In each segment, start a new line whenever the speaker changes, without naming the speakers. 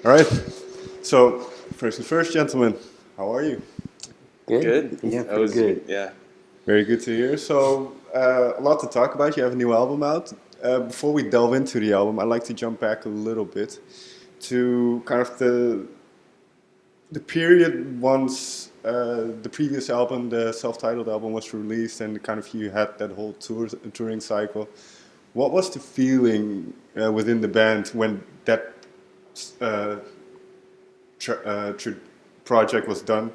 All right. So, first and first, gentlemen, how are you?
Good.
Good.
Yeah,
That
pretty
was
good.
yeah.
Very good to hear. So, a lot to talk about. You have a new album out. Before we delve into the album, I'd like to jump back a little bit to kind of the period once the previous album, the self-titled album, was released, and kind of you had that whole touring cycle. What was the feeling within the band when that uh, tr- uh, tr- project was done,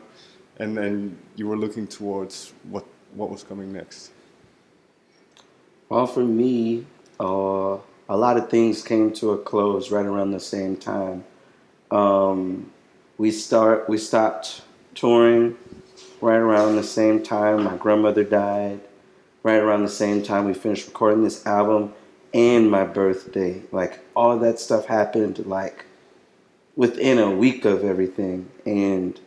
and then you were looking towards what was coming next?
Well, for me, a lot of things came to a close right around the same time. Um, we stopped touring right around the same time. My grandmother died. Right around the same time we finished recording this album and my birthday. Like all of that stuff happened like within a week of everything, and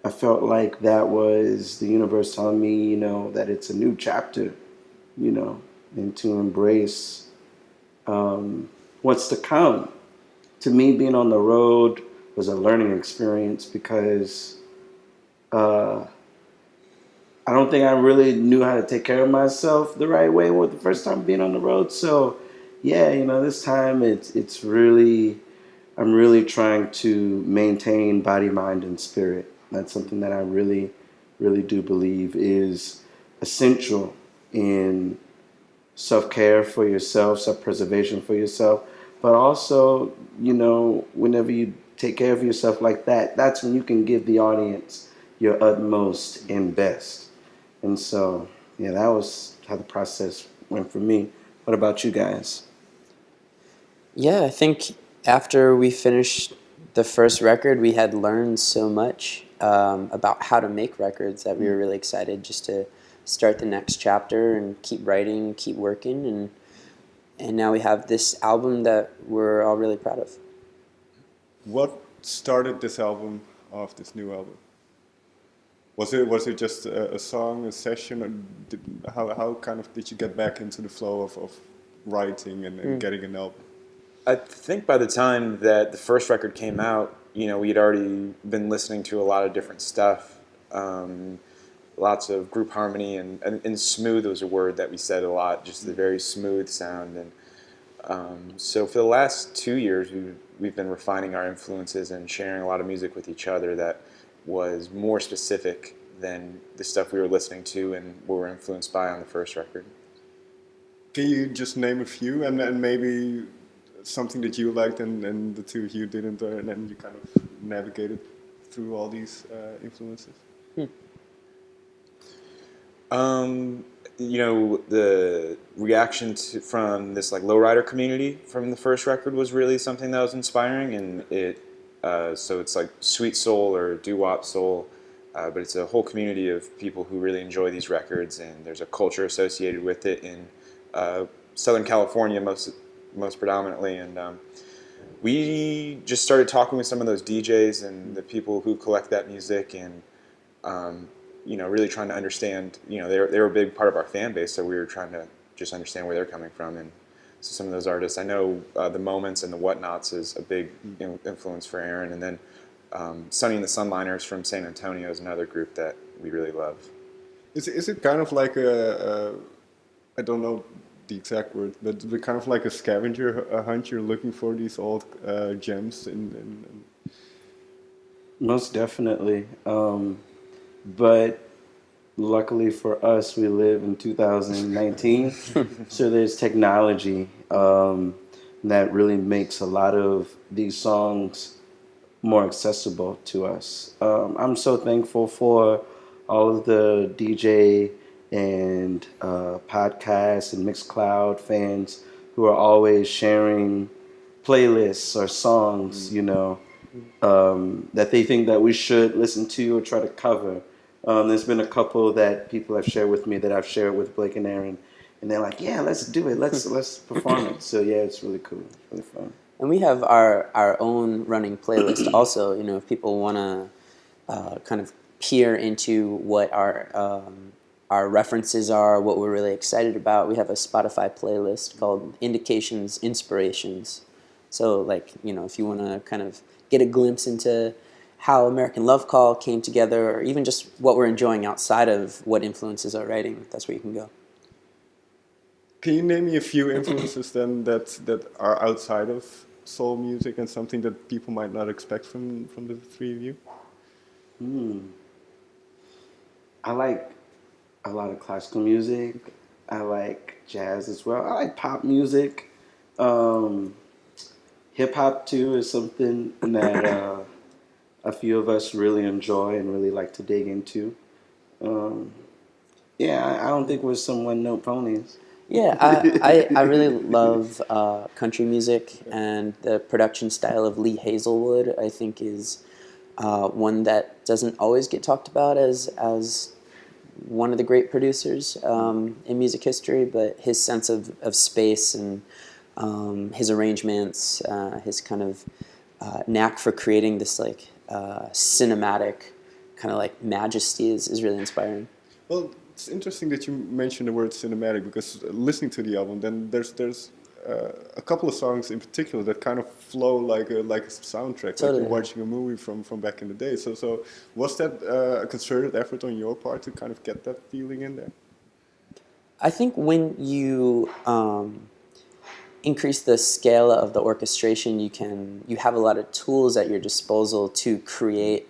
I felt like that was the universe telling me, that it's a new chapter, you know, and to embrace what's to come. To me, being on the road was a learning experience because uh, I don't think I really knew how to take care of myself the right way with the first time being on the road. So, yeah, this time it's really I'm really trying to maintain body, mind, and spirit. That's something that I really, really do believe is essential in self care for yourself, self preservation for yourself. But also, whenever you take care of yourself like that, that's when you can give the audience your utmost and best. And so, yeah, that was how the process went for me. What about you guys?
Yeah, I think after we finished the first record, we had learned so much about how to make records that we were really excited just to start the next chapter and keep writing, keep working, and now we have this album that we're all really proud of.
What started this album off, this new album? Was it just a song, a session, or how kind of did you get back into the flow of writing and getting an album?
I think by the time that the first record came out, we had already been listening to a lot of different stuff. Lots of group harmony and smooth was a word that we said a lot, just the very smooth sound. And so for the last 2 years, we've been refining our influences and sharing a lot of music with each other that was more specific than the stuff we were listening to and were influenced by on the first record.
Can you just name a few and maybe something that you liked and the two of you didn't, and then you kind of navigated through all these influences?
Um, the reaction from this like lowrider community from the first record was really something that was inspiring, and so it's like sweet soul or doo-wop soul, but it's a whole community of people who really enjoy these records, and there's a culture associated with it in uh, Southern California most predominantly, and we just started talking with some of those DJs and the people who collect that music, and really trying to understand. They were a big part of our fan base, so we were trying to just understand where they're coming from. And so some of those artists, I know the Moments and the Whatnots is a big influence for Aaron, and then Sonny and the Sunliners from San Antonio is another group that we really love.
Is it kind of like I don't know the exact word, but kind of like a scavenger hunt? You're looking for these old gems
Most definitely. But luckily for us, we live in 2019, so there's technology that really makes a lot of these songs more accessible to us. I'm so thankful for all of the DJ and podcast and Mixcloud fans who are always sharing playlists or songs, that they think that we should listen to or try to cover. There's been a couple that people have shared with me that I've shared with Blake and Aaron, and they're like, "Yeah, let's do it. Let's perform it." So yeah, it's really cool. It's really fun.
And we have our own running playlist also. If people want to kind of peer into what our references are, what we're really excited about, we have a Spotify playlist called Indications Inspirations. So like, if you want to kind of get a glimpse into how American Love Call came together, or even just what we're enjoying outside of what influences our writing, that's where you can go.
Can you name me a few influences then that are outside of soul music and something that people might not expect from the three of you?
I like a lot of classical music. I like jazz as well. I like pop music. Um, Hip hop too is something that a few of us really enjoy and really like to dig into. Um, yeah, I don't think we're some one note ponies.
Yeah, I really love country music, and the production style of Lee Hazelwood, I think, is one that doesn't always get talked about as one of the great producers in music history, but his sense of space and his arrangements, his kind of knack for creating this like cinematic kind of like majesty is really inspiring.
Well, it's interesting that you mentioned the word cinematic because listening to the album, then there's a couple of songs in particular that kind of flow like a soundtrack,
Totally.
like you're watching a movie from back in the day. So was that a concerted effort on your part to kind of get that feeling in there?
I think when you increase the scale of the orchestration, you have a lot of tools at your disposal to create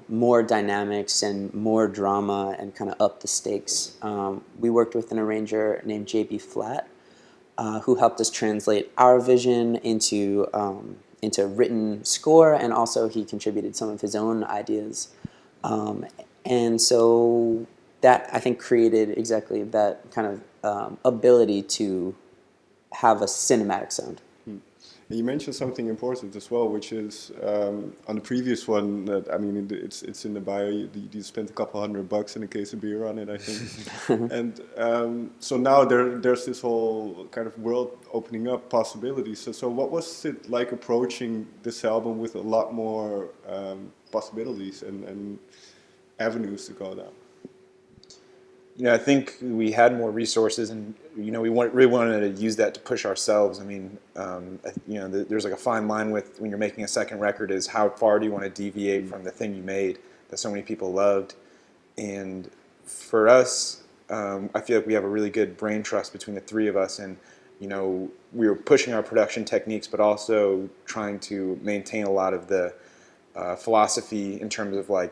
more dynamics and more drama and kind of up the stakes. We worked with an arranger named J.B. Flatt, who helped us translate our vision into written score, and also he contributed some of his own ideas. And so that, I think, created exactly that kind of ability to have a cinematic sound.
You mentioned something important as well, which is on the previous one. That, I mean, it's in the bio. You spent a couple $100 in a case of beer on it, I think. And so now there's this whole kind of world opening up possibilities. So what was it like approaching this album with a lot more possibilities and avenues to go down?
I think we had more resources, and really wanted to use that to push ourselves. I mean, there's like a fine line with when you're making a second record is how far do you want to deviate from the thing you made that so many people loved. And for us, I feel like we have a really good brain trust between the three of us, and we were pushing our production techniques, but also trying to maintain a lot of the philosophy in terms of like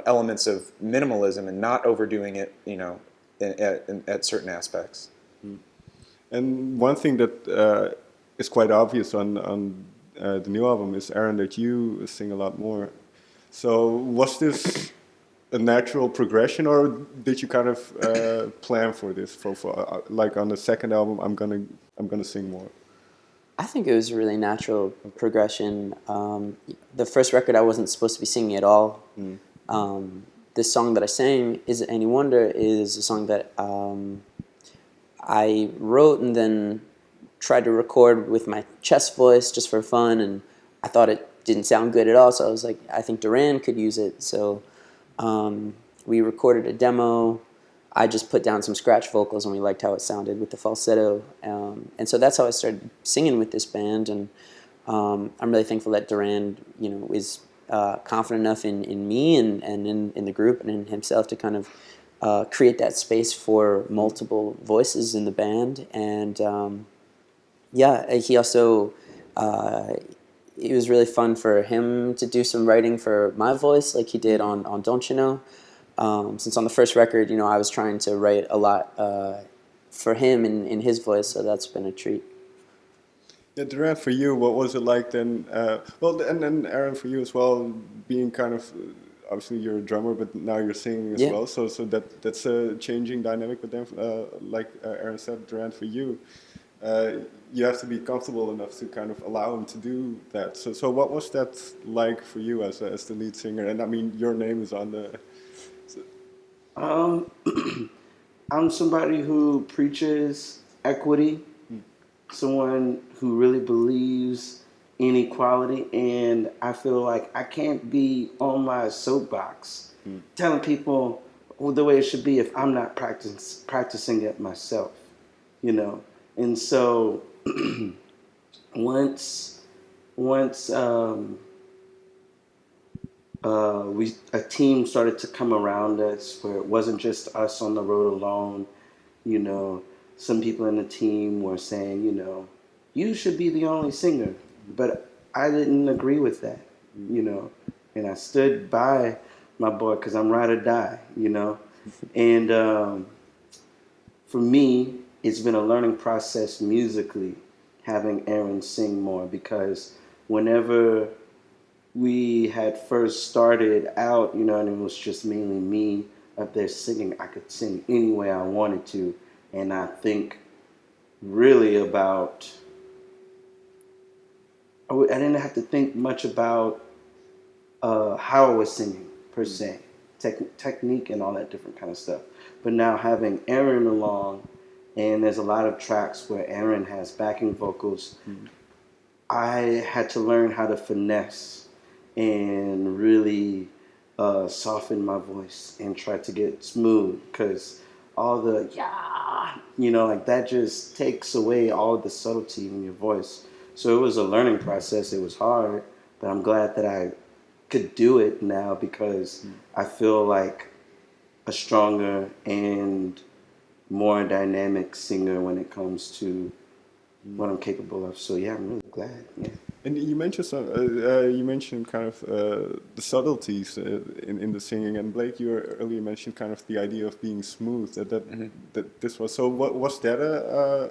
elements of minimalism and not overdoing it, at certain aspects.
And one thing that is quite obvious on the new album is, Aaron, that you sing a lot more. So was this a natural progression, or did you kind of plan for this? For like on the second album, I'm gonna sing more.
I think it was a really natural progression. The first record, I wasn't supposed to be singing at all. This song that I sang, Is It Any Wonder, is a song that I wrote and then tried to record with my chest voice just for fun, and I thought it didn't sound good at all, so I was like, I think Durand could use it. So we recorded a demo. I just put down some scratch vocals, and we liked how it sounded with the falsetto. And so that's how I started singing with this band, and I'm really thankful that Durand, is confident enough in me and in the group and in himself to kind of create that space for multiple voices in the band. And he also, it was really fun for him to do some writing for my voice like he did on Don't You Know. Since on the first record, I was trying to write a lot for him in his voice, so that's been a treat.
Yeah, Durand, for you, what was it like then? And then Aaron, for you as well, being kind of obviously you're a drummer, but now you're singing as well. So that's a changing dynamic. But then, like Aaron said, Durand, for you, you have to be comfortable enough to kind of allow him to do that. So what was that like for you as the lead singer? And I mean, your name is on the.
I'm somebody who preaches equity, someone who really believes in equality, and I feel like I can't be on my soapbox telling people the way it should be if I'm not practicing it myself, And so once once a team started to come around us where it wasn't just us on the road alone. You know, some people in the team were saying, you should be the only singer, but I didn't agree with that. You know, and I stood by my boy because I'm ride or die. And for me, it's been a learning process musically having Aaron sing more because whenever we had first started out, and it was just mainly me up there singing. I could sing any way I wanted to, and I think really about. I didn't have to think much about how I was singing per se, technique and all that different kind of stuff. But now having Aaron along, and there's a lot of tracks where Aaron has backing vocals. I had to learn how to finesse and really soften my voice and try to get smooth because all the like that just takes away all the subtlety in your voice. So it was a learning process. It was hard, but I'm glad that I could do it now because I feel like a stronger and more dynamic singer when it comes to what I'm capable of. So yeah, I'm really glad. Yeah.
And you mentioned you mentioned kind of the subtleties in the singing, and Blake, you earlier mentioned kind of the idea of being smooth. That this was so. What was that a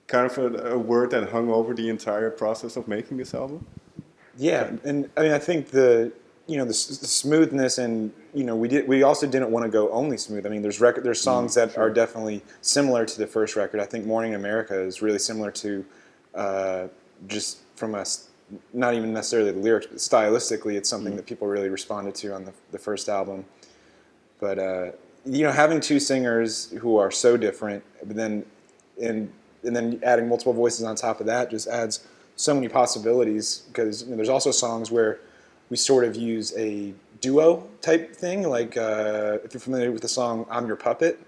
kind of a word that hung over the entire process of making this album?
Yeah, and I mean, I think the smoothness, and we also didn't want to go only smooth. I mean, there's songs that are definitely similar to the first record. I think Morning in America is really similar to just from us, not even necessarily the lyrics, but stylistically, it's something that people really responded to on the first album. But having two singers who are so different, but then and then adding multiple voices on top of that just adds so many possibilities because there's also songs where we sort of use a duo type thing, like if you're familiar with the song "I'm Your Puppet"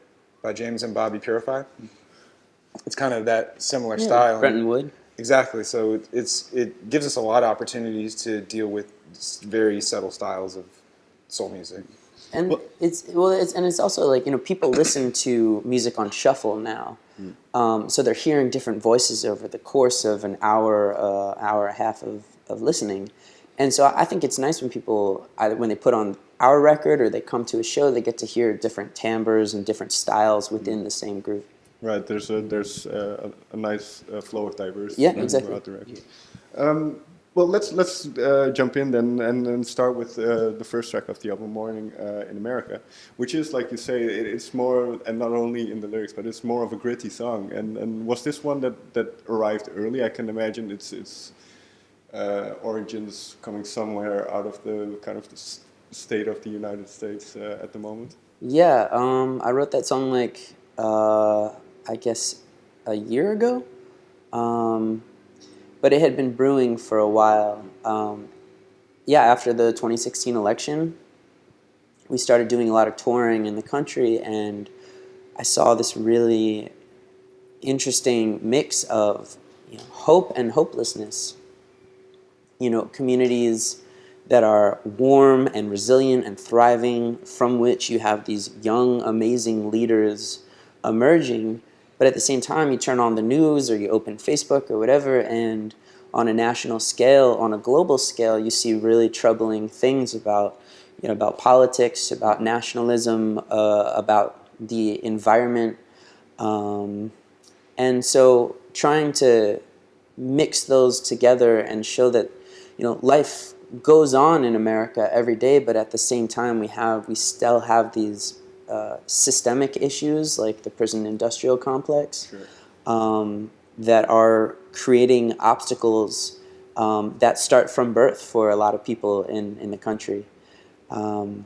by James and Bobby Purify. It's kind of that similar style.
Brenton Wood.
Exactly. So it gives us a lot of opportunities to deal with very subtle styles of soul music.
And it's also like people listen to music on shuffle now, so they're hearing different voices over the course of an hour, hour and a half of listening, and so I think it's nice when people either when they put on our record or they come to a show, they get to hear different timbres and different styles within the same group.
Right. There's a nice flow of diversity.
Yeah, exactly.
Throughout the record. Well, let's jump in then and start with the first track of the album, Morning in America, which is, like you say, it's more, and not only in the lyrics, but it's more of a gritty song. And was this one that arrived early? I can imagine its origins coming somewhere out of the kind of the state of the United States at the moment.
Yeah, I wrote that song I guess a year ago. But it had been brewing for a while. After the 2016 election, we started doing a lot of touring in the country, and I saw this really interesting mix of hope and hopelessness. Communities that are warm and resilient and thriving, from which you have these young, amazing leaders emerging. But at the same time, you turn on the news or you open Facebook or whatever, and on a national scale, on a global scale, you see really troubling things about politics, about nationalism, about the environment. And so trying to mix those together and show that, life goes on in America every day, but at the same time, we still have these systemic issues like the prison industrial complex. Sure. That are creating obstacles that start from birth for a lot of people in the country. The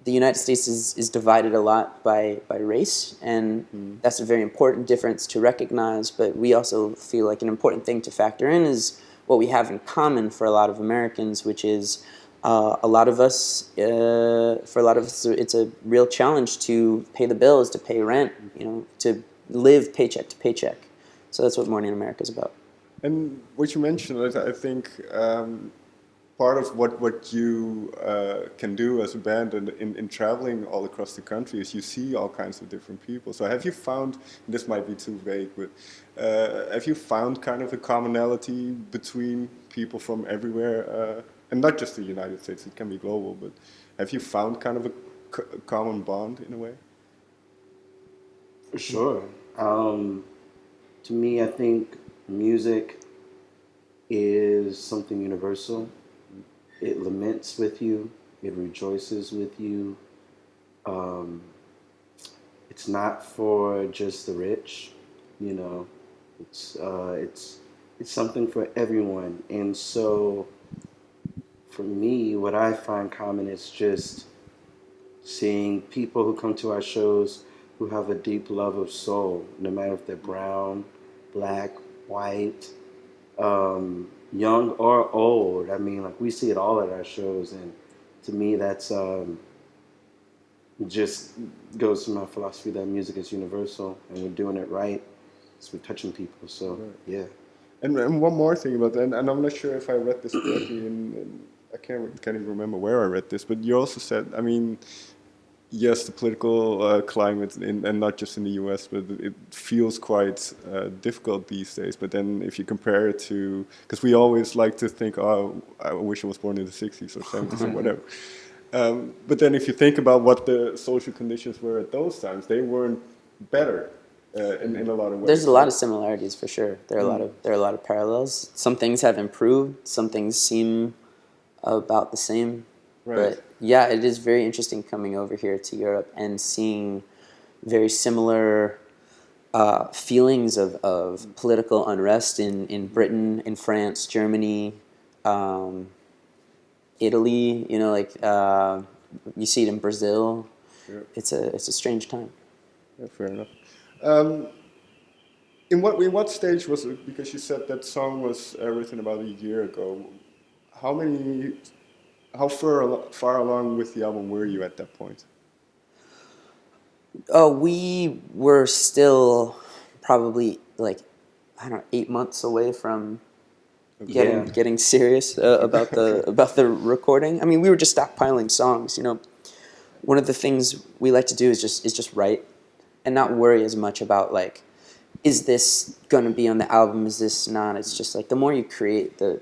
United States is divided a lot by race, and that's a very important difference to recognize, but we also feel like an important thing to factor in is what we have in common for a lot of Americans, which is for a lot of us, it's a real challenge to pay the bills, to pay rent, to live paycheck to paycheck. So that's what Morning in America is about.
And what you mentioned, I think part of what you can do as a band and in traveling all across the country is you see all kinds of different people. So have you found, this might be too vague, but have you found kind of a commonality between people from everywhere, and not just the United States, it can be global, but have you found kind of a common bond in a way?
For sure. To me, I think music is something universal. It laments with you, it rejoices with you. Um, it's not for just the rich, you know. It's uh, it's it's something for everyone. And so, for me, what I find common is just seeing people who come to our shows who have a deep love of soul, no matter if they're brown, black, white, young or old. I mean, like we see it all at our shows, and to me, that's just goes to my philosophy that music is universal, and we're doing it right. So we're touching people. So yeah,
And one more thing about that, and I'm not sure if I read this correctly, I can't even remember where I read this, but you also said, I mean, yes, the political climate, and not just in the U.S., but it feels quite difficult these days. But then, if you compare it to, because we always like to think, oh, I wish I was born in the '60s or '70s or whatever. But then, if you think about what the social conditions were at those times, they weren't better in a lot of
There's
ways.
a lot of similarities for sure. There are a lot of parallels. Some things have improved. Some things seem about the same.
Right.
But yeah, it is very interesting coming over here to Europe and seeing very similar feelings of political unrest in Britain, in France, Germany, um, Italy. You know, like you see it in Brazil.
Yeah,
It's a strange time.
yeah, fair enough. Um, in what stage was it? Because you said that song was written about a year ago. How many, how far along with the album were you at that point?
Oh, we were still probably like I don't know 8 months away from getting
yeah,
getting serious about the recording. I mean, we were just stockpiling songs. You know, one of the things we like to do is just write and not worry as much about like, is this gonna be on the album? Is this not? It's just like the more you create, the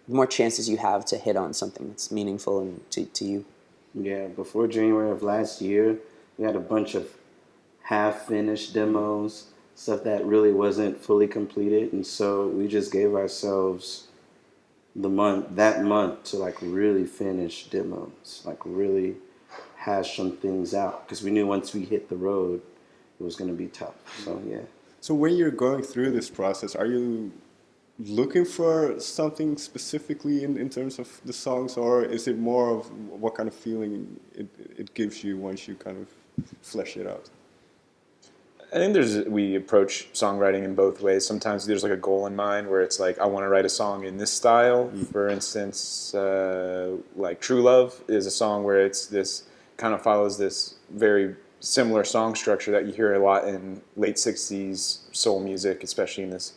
more chances you have to hit on something that's meaningful and to you.
yeah. Before January of last year, we had a bunch of half-finished demos, stuff that really wasn't fully completed, and so we just gave ourselves that month to like really finish demos, like really hash some things out because we knew once we hit the road, it was going to be tough. So yeah.
So when you're going through this process, are you looking for something specifically in terms of the songs, or is it more of what kind of feeling it gives you once you kind of flesh it out?
I think we approach songwriting in both ways. Sometimes there's like a goal in mind where it's like I want to write a song in this style. For instance, like True Love is a song where it's this kind of follows this very similar song structure that you hear a lot in late '60s soul music, especially in this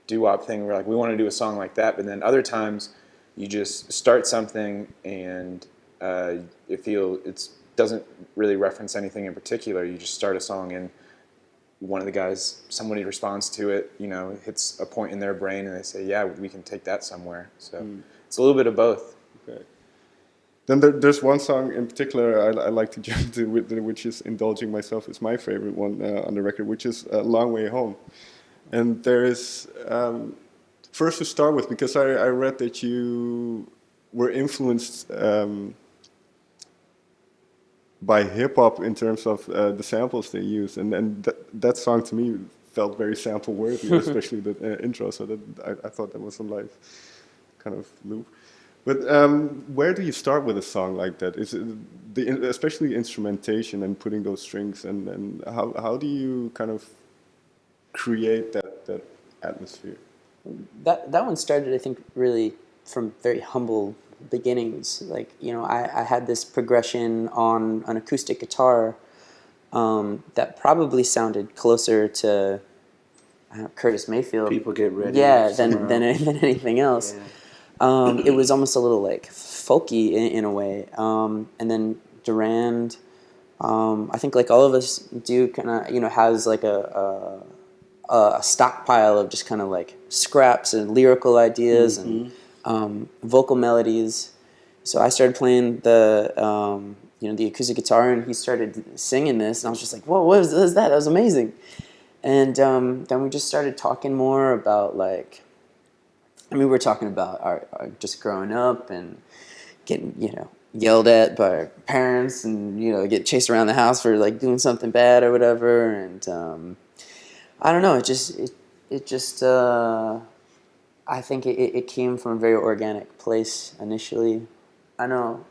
doo-wop thing. Where like we want to do a song like that, but then other times you just start something and it doesn't really reference anything in particular. You just start a song and one of the guys, somebody responds to it, hits a point in their brain and they say, yeah, we can take that somewhere. So it's a little bit of both.
Okay. Then there's one song in particular I like to jump to, which is Indulging Myself. It's my favorite one on the record, which is Long Way Home. And there is, first to start with, because I read that you were influenced by hip hop in terms of the samples they use, and that song to me felt very sample worthy, especially the intro. So that I thought that was a nice kind of loop. But where do you start with a song like that? Is it especially instrumentation and putting those strings, and how do you kind of create that atmosphere?
That one started, I think, really from very humble beginnings. Like, I had this progression on an acoustic guitar that probably sounded closer to Curtis Mayfield.
People get ready.
Yeah,
somewhere
than
else.
than anything else.
Yeah.
It was almost a little like folky in a way. And then Durand, I think like all of us do kind of, has like a stockpile of just kind of like scraps and lyrical ideas and vocal melodies. So I started playing the acoustic guitar, and he started singing this, and I was just like, "Whoa, what is that? That was amazing!" And then we just started talking more about like, we were talking about our just growing up and getting yelled at by our parents, and get chased around the house for like doing something bad or whatever, and I don't know. I think it came from a very organic place initially. I know.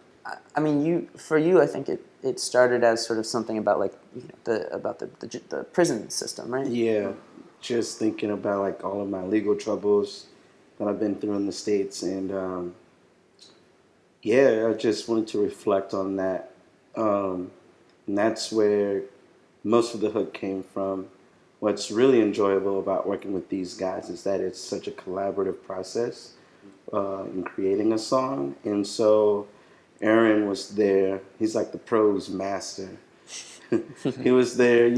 I mean, for you, I think it started as sort of something about like the prison system, right?
Yeah, just thinking about like all of my legal troubles that I've been through in the States, and yeah, I just wanted to reflect on that, and that's where most of the hook came from. What's really enjoyable about working with these guys is that it's such a collaborative process in creating a song, and so Aaron was there. He's like the prose master. He was there,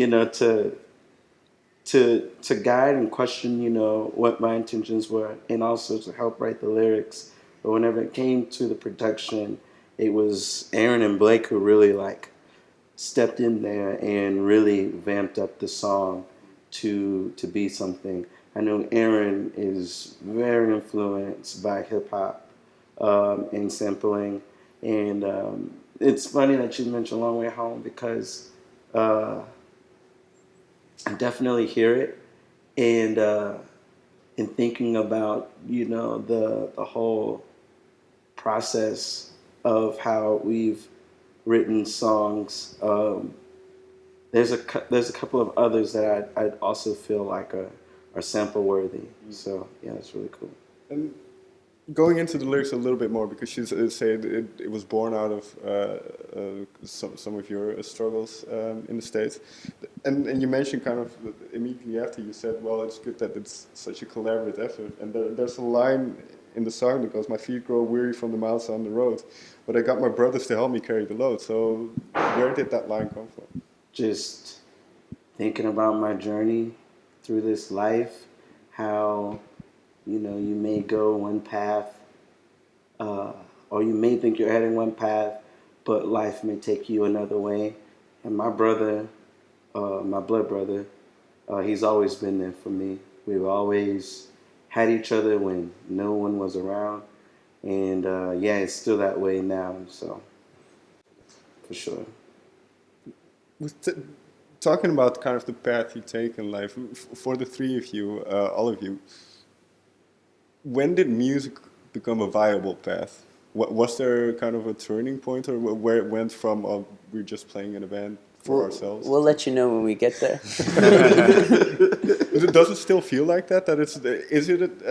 to guide and question, what my intentions were, and also to help write the lyrics. But whenever it came to the production, it was Aaron and Blake who really like stepped in there and really vamped up the song to be something. I know Aaron is very influenced by hip hop and sampling, and it's funny that you mentioned "Long Way Home" because I definitely hear it, and in thinking about the whole process of how we've written songs. There's a couple of others that I'd also feel like are sample worthy. So yeah, it's really cool.
And going into the lyrics a little bit more, because you said it was born out of some of your struggles in the States. And you mentioned kind of immediately after, you said, well, it's good that it's such a collaborative effort. And there's a line in the song that goes, "My feet grow weary from the miles on the road, but I got my brothers to help me carry the load." So where did that line come from?
Just thinking about my journey through this life, how you may go one path, or you may think you're heading one path, but life may take you another way. And my brother, my blood brother, he's always been there for me. We've always had each other when no one was around, and yeah, it's still that way now. So for sure.
With talking about kind of the path you take in life, for the three of you, all of you, when did music become a viable path? Was there kind of a turning point, or where it went from we're just playing in a band for ourselves?
We'll let you know when we get there.
Does it still feel like that? Is it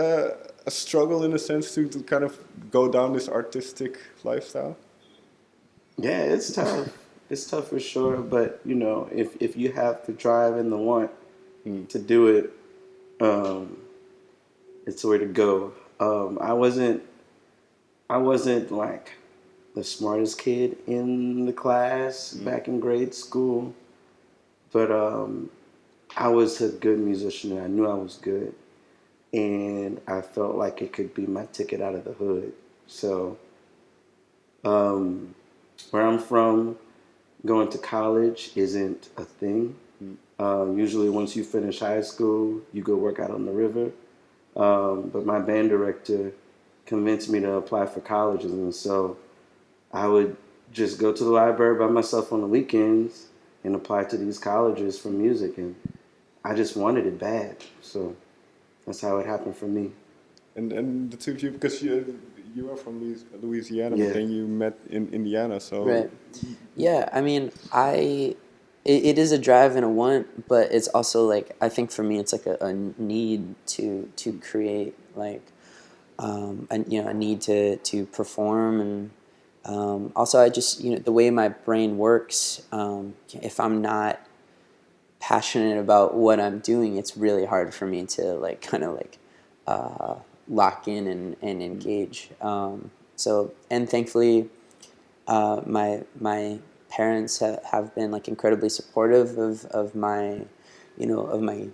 a struggle in a sense to kind of go down this artistic lifestyle?
Yeah, it's tough. It's tough for sure. But if you have the drive and the want to do it, it's the way to go. I wasn't like the smartest kid in the class back in grade school, but I was a good musician, and I knew I was good, and I felt like it could be my ticket out of the hood. So where I'm from, going to college isn't a thing. Usually once you finish high school, you go work out on the river. But my band director convinced me to apply for colleges, and so I would just go to the library by myself on the weekends and apply to these colleges for music, and I just wanted it bad. So that's how it happened for me.
And the two of you, because you are from Louisiana,
Yeah.
but then you met in Indiana, so
Right. Yeah, I mean, it is a drive and a want, but it's also like, I think for me, it's like a need to create, like, a need to perform, and also I just, the way my brain works, if I'm not passionate about what I'm doing, it's really hard for me to like kind of like lock in and engage. So and thankfully, my parents have been like incredibly supportive of my, of my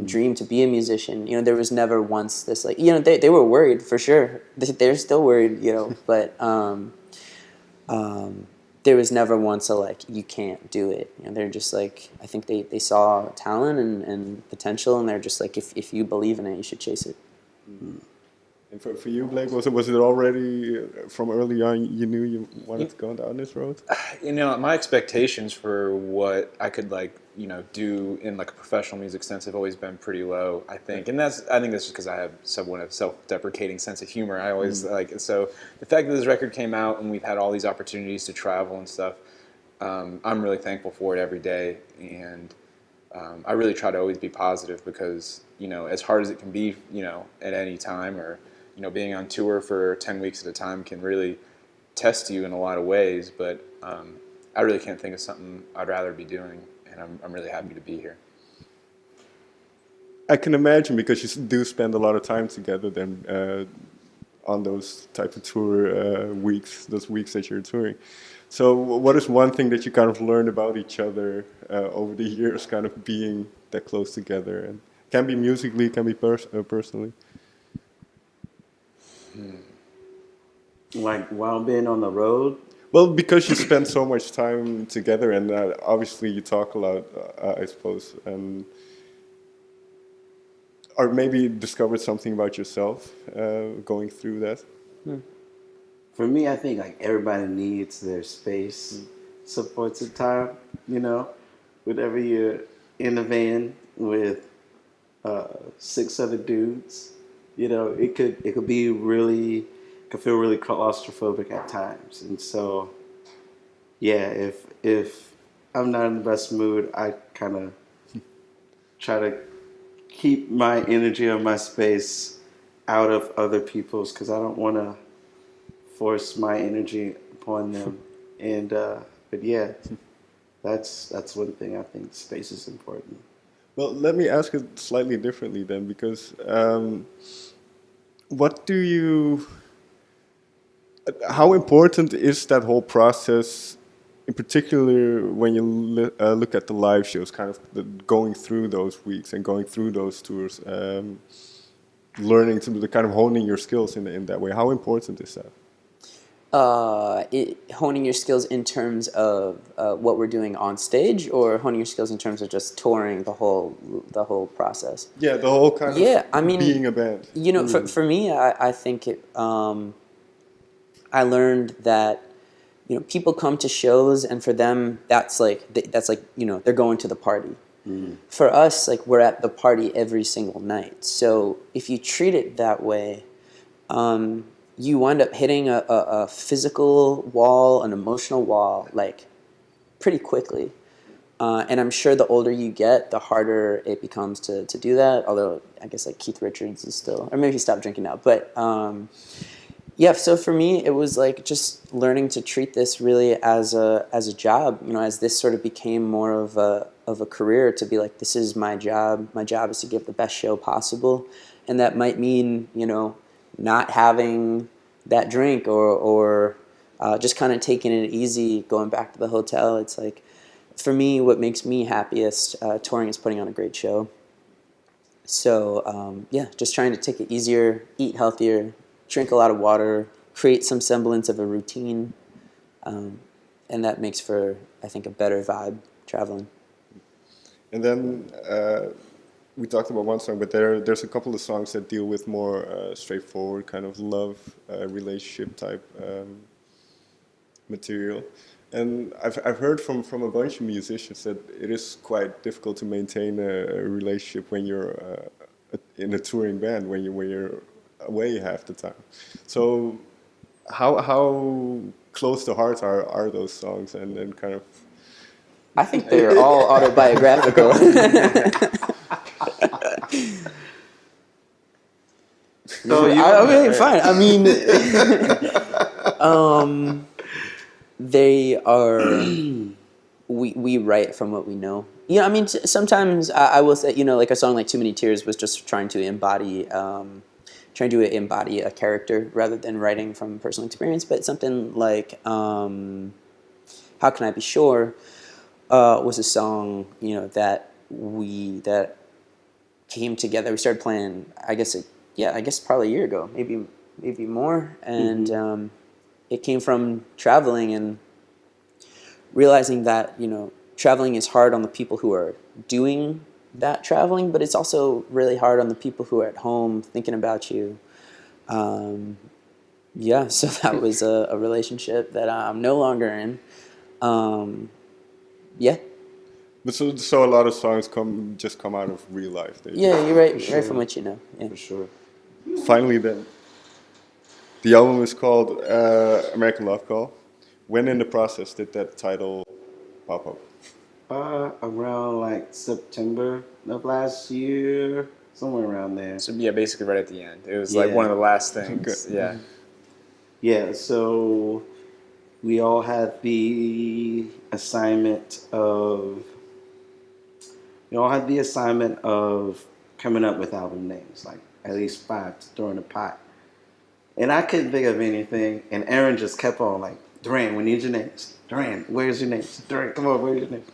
dream to be a musician. There was never once this like, they were worried for sure. They're still worried, but there was never once a like, you can't do it. They're just like, I think they saw talent and potential, and they're just like, if you believe in it, you should chase it.
And for you, Blake, was it already from early on you knew you wanted to go down this road?
My expectations for what I could do in like a professional music sense have always been pretty low, I think. And I think that's just because I have somewhat of a self-deprecating sense of humor. I always so the fact that this record came out and we've had all these opportunities to travel and stuff, I'm really thankful for it every day. And I really try to always be positive because, as hard as it can be, at any time, or being on tour for 10 weeks at a time can really test you in a lot of ways, but I really can't think of something I'd rather be doing, and I'm really happy to be here.
I can imagine, because you do spend a lot of time together then on those type of tour weeks, those weeks that you're touring. So what is one thing that you kind of learned about each other over the years, kind of being that close together? And can be musically, can be personally.
Like while being on the road.
Well, because you spend so much time together, and obviously you talk a lot, I suppose, and or maybe discovered something about yourself going through that.
For me, I think like everybody needs their space, supports at time. Whenever you're in a van with 6 other dudes, it could be really. I feel really claustrophobic at times, and so yeah, if I'm not in the best mood, I kind of try to keep my energy or my space out of other people's, because I don't want to force my energy upon them. And but yeah, that's one thing I think space is important.
Well, let me ask it slightly differently then, because what do you? How important is that whole process, in particular when you look at the live shows, kind of going through those weeks and going through those tours, learning to the kind of honing your skills in that way? How important is that?
Honing your skills in terms of what we're doing on stage, or honing your skills in terms of just touring the whole process?
Yeah, the whole kind of being a band.
For me, I think I learned that people come to shows, and for them that's like they're going to the party. For us, like, we're at the party every single night. So if you treat it that way, you wind up hitting a physical wall, an emotional wall, like pretty quickly. And I'm sure the older you get, the harder it becomes to do that. Although I guess like Keith Richards is still, or maybe he stopped drinking now, but. Yeah, so for me, it was like just learning to treat this really as a job. As this sort of became more of a career, to be like, this is my job. My job is to give the best show possible, and that might mean not having that drink or just kind of taking it easy, going back to the hotel. It's like, for me, what makes me happiest touring is putting on a great show. So yeah, just trying to take it easier, eat healthier, drink a lot of water, create some semblance of a routine, and that makes for, I think, a better vibe traveling. And
then we talked about one song, but there's a couple of songs that deal with more straightforward kind of love relationship type material. And I've heard from a bunch of musicians that it is quite difficult to maintain a relationship when you're in a touring band, when you're away half the time. So how close to heart are those songs, and kind of?
I think they're all autobiographical. So fine. I mean, they are. We write from what we know, Yeah, I mean, sometimes I will say, like a song like "Too Many Tears" was just trying to embody a character rather than writing from personal experience. But something like "How Can I Be Sure" was a song, that came together. We started playing, I guess probably a year ago, maybe more, and it came from traveling and realizing that traveling is hard on the people who are doing that traveling, but it's also really hard on the people who are at home thinking about you. Yeah, so that was a relationship that I'm no longer in. Yeah,
But so a lot of songs come out of real life. They
yeah,
just
you're right,
For
right from
sure.
what you know. Yeah.
For sure.
finally then. The album is called American Love Call. When in the process did that title pop up?
Around like September of last year, somewhere around there.
So yeah, basically right at the end. It was like
Yeah.
one of the last
Okay.
things. Yeah.
Yeah, so we all had the assignment of coming up with album names, like at least five to throw in a pot. And I couldn't think of anything, and Aaron just kept on like, Durand, we need your names. Durand, where's your names? Durand, come on, where's your names?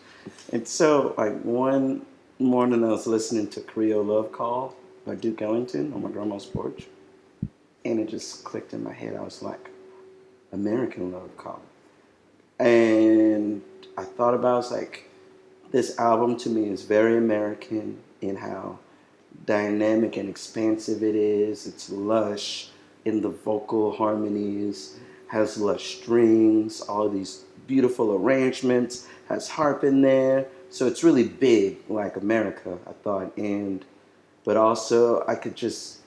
And so like one morning I was listening to Creole Love Call by Duke Ellington on my grandma's porch, and it just clicked in my head. I was like, American Love Call. And I thought about it, I was like, this album to me is very American in how dynamic and expansive it is. It's lush in the vocal harmonies, has lush strings, all these beautiful arrangements, has harp in there. So it's really big, like America, I thought. And but also I could just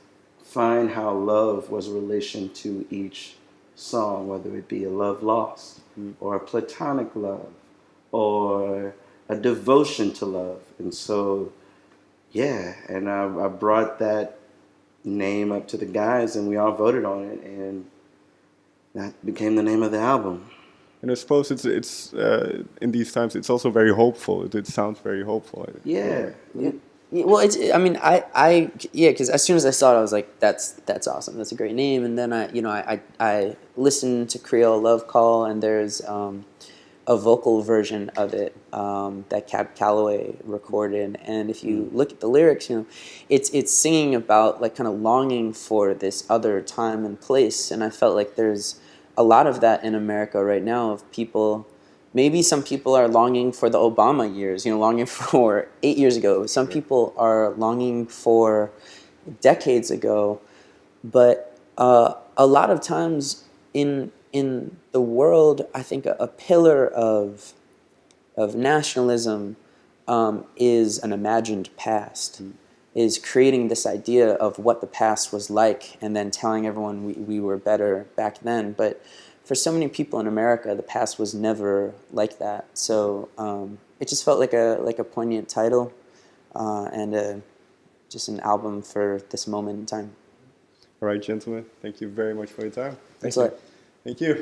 find how love was a relation to each song, whether it be a love lost or a platonic love or a devotion to love. And so, yeah, and I brought that name up to the guys and we all voted on it, and that became the name of the album.
And I suppose it's in these times it's also very hopeful. It sounds very hopeful.
Yeah.
Yeah. Yeah, well, I mean, yeah, because as soon as I saw it, I was like, that's awesome. That's a great name. And then I listened to Creole Love Call, and there's a vocal version of it that Cab Calloway recorded. And if you look at the lyrics, it's singing about like kind of longing for this other time and place. And I felt like there's a lot of that in America right now of people. Maybe some people are longing for the Obama years, longing for 8 years ago. Some people are longing for decades ago. But a lot of times in the world, I think a pillar of nationalism is an imagined past, is creating this idea of what the past was like, and then telling everyone we were better back then. But for so many people in America, the past was never like that. So it just felt like a poignant title and just an album for this moment in time.
All right, gentlemen. Thank you very much for your time.
Thanks a lot.
Thank you.